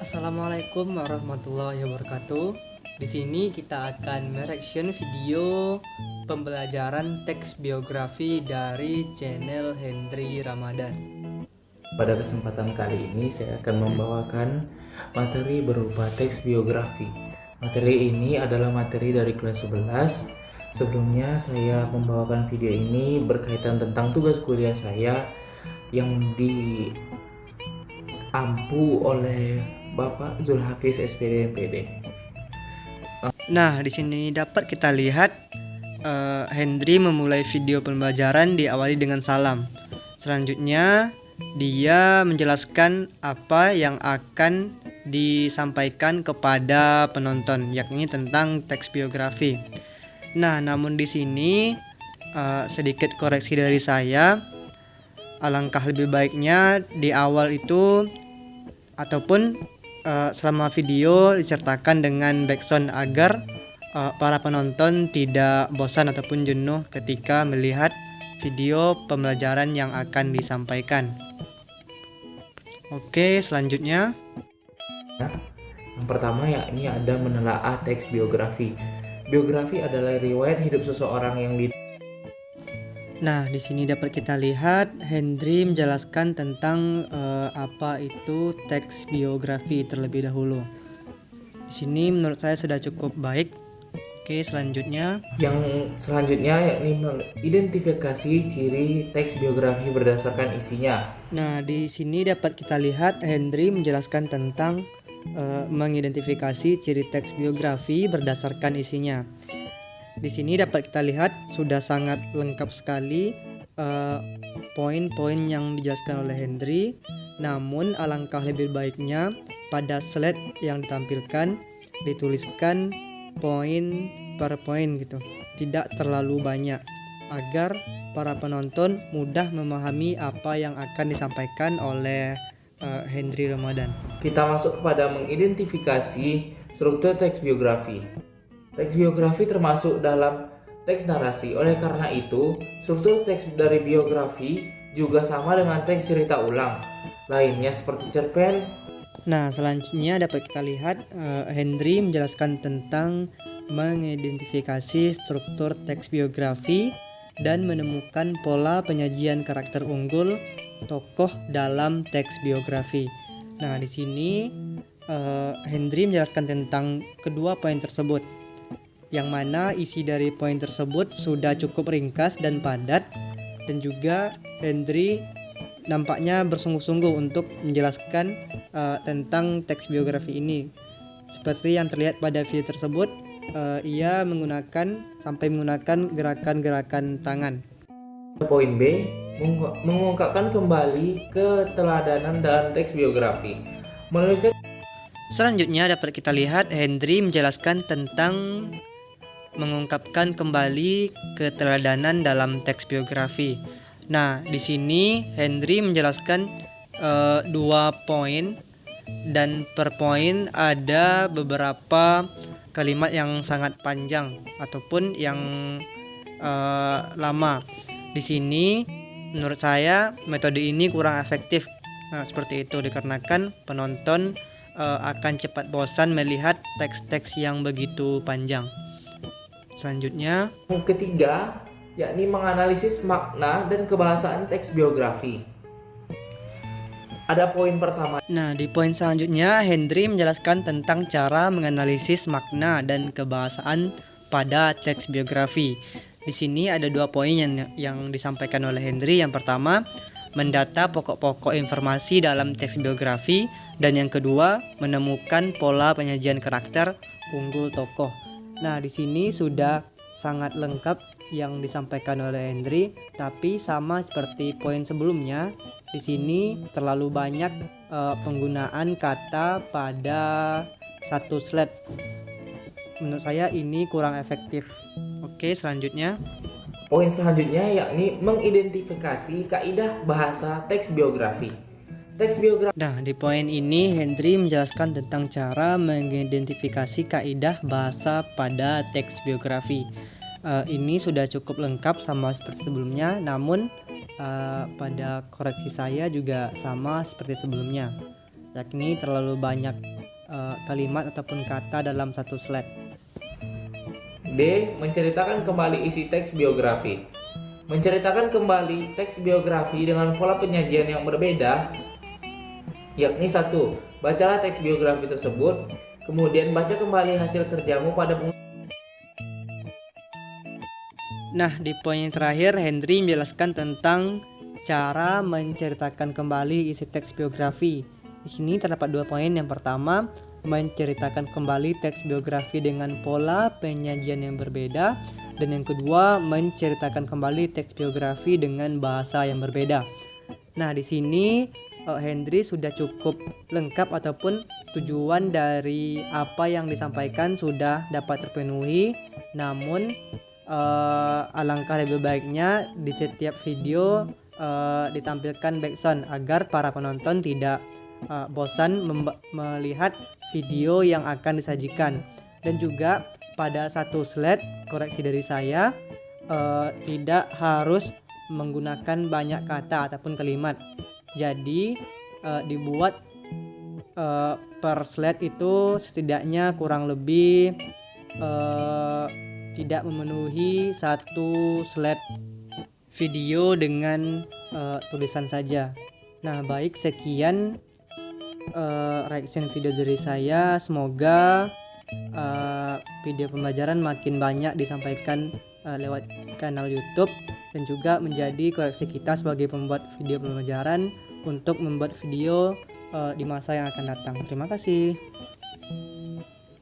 Assalamualaikum warahmatullahi wabarakatuh. Di sini kita akan mereaction video pembelajaran teks biografi dari channel Hendry Ramadan. Pada kesempatan kali ini saya akan membawakan materi berupa teks biografi. Materi ini adalah materi dari kelas 11. Sebelumnya saya membawakan video ini berkaitan tentang tugas kuliah saya yang diampu oleh Bapak Zulhafiz SPD MPD. Nah, di sini dapat kita lihat Hendry memulai video pembelajaran diawali dengan salam. Selanjutnya dia menjelaskan apa yang akan disampaikan kepada penonton, yakni tentang teks biografi. Nah, namun di sini sedikit koreksi dari saya. Alangkah lebih baiknya di awal itu ataupun selama video disertakan dengan backsound agar para penonton tidak bosan ataupun jenuh ketika melihat video pembelajaran yang akan disampaikan. Oke, selanjutnya Yang pertama yakni ada menelaah teks biografi. Biografi adalah riwayat hidup seseorang yang Nah, di sini dapat kita lihat Hendry menjelaskan tentang apa itu teks biografi terlebih dahulu. Di sini menurut saya sudah cukup baik. Oke, selanjutnya. Yang selanjutnya yakni mengidentifikasi ciri teks biografi berdasarkan isinya. Nah, di sini dapat kita lihat Hendry menjelaskan tentang mengidentifikasi ciri teks biografi berdasarkan isinya. Di sini dapat kita lihat sudah sangat lengkap sekali poin-poin yang dijelaskan oleh Hendry. Namun alangkah lebih baiknya pada slide yang ditampilkan dituliskan poin per poin gitu, tidak terlalu banyak, agar para penonton mudah memahami apa yang akan disampaikan oleh Hendry Ramadan. Kita masuk kepada mengidentifikasi struktur teks biografi. Teks biografi termasuk dalam teks narasi. Oleh karena itu, struktur teks dari biografi juga sama dengan teks cerita ulang lainnya seperti cerpen. Nah, selanjutnya dapat kita lihat Hendry menjelaskan tentang mengidentifikasi struktur teks biografi dan menemukan pola penyajian karakter unggul tokoh dalam teks biografi. Nah, di sini Hendry menjelaskan tentang kedua poin tersebut, yang mana isi dari poin tersebut sudah cukup ringkas dan padat, dan juga Hendry nampaknya bersungguh-sungguh untuk menjelaskan tentang teks biografi ini. Seperti yang terlihat pada video tersebut, ia sampai menggunakan gerakan-gerakan tangan. Poin B, mengungkapkan kembali keteladanan dalam teks biografi. Menuliskan. Selanjutnya dapat kita lihat Hendry menjelaskan tentang mengungkapkan kembali keteladanan dalam teks biografi. Nah, di sini Hendry menjelaskan 2 poin, dan per poin ada beberapa kalimat yang sangat panjang ataupun yang lama. Di sini menurut saya metode ini kurang efektif. Nah, seperti itu dikarenakan penonton akan cepat bosan melihat teks-teks yang begitu panjang. Selanjutnya, Yang ketiga, yakni menganalisis makna dan kebahasaan teks biografi. Ada poin pertama. nah di poin selanjutnya Hendry menjelaskan tentang cara menganalisis makna dan kebahasaan pada teks biografi. Di sini ada 2 poin yang disampaikan oleh Hendry. Yang pertama, mendata pokok-pokok informasi dalam teks biografi, dan yang kedua, menemukan pola penyajian karakter unggul tokoh. Nah, di sini sudah sangat lengkap yang disampaikan oleh Hendry, tapi sama seperti poin sebelumnya, di sini terlalu banyak penggunaan kata pada satu slide. Menurut saya ini kurang efektif. Oke, selanjutnya. Poin selanjutnya yakni mengidentifikasi kaidah bahasa teks biografi. Nah, di poin ini Hendry menjelaskan tentang cara mengidentifikasi kaidah bahasa pada teks biografi. Ini sudah cukup lengkap sama seperti sebelumnya, namun pada koreksi saya juga sama seperti sebelumnya, yakni terlalu banyak kalimat ataupun kata dalam satu slide. D. Menceritakan kembali isi teks biografi. Menceritakan kembali teks biografi dengan pola penyajian yang berbeda, yakni 1. Bacalah teks biografi tersebut, kemudian baca kembali hasil kerjamu pada Nah, di poin terakhir Henry menjelaskan tentang cara menceritakan kembali isi teks biografi. Di sini terdapat 2 poin. Yang pertama, menceritakan kembali teks biografi dengan pola penyajian yang berbeda, dan yang kedua, menceritakan kembali teks biografi dengan bahasa yang berbeda. Nah, di sini Henry sudah cukup lengkap ataupun tujuan dari apa yang disampaikan sudah dapat terpenuhi. Namun alangkah lebih baiknya di setiap video ditampilkan backsound agar para penonton tidak bosan melihat video yang akan disajikan. Dan juga pada satu slide, koreksi dari saya, tidak harus menggunakan banyak kata ataupun kalimat. Jadi dibuat per slide itu setidaknya kurang lebih tidak memenuhi satu slide video dengan tulisan saja. Nah, baik, sekian reaction video dari saya. Semoga video pembelajaran makin banyak disampaikan lewat kanal YouTube, dan juga menjadi koreksi kita sebagai pembuat video pembelajaran untuk membuat video di masa yang akan datang. Terima kasih.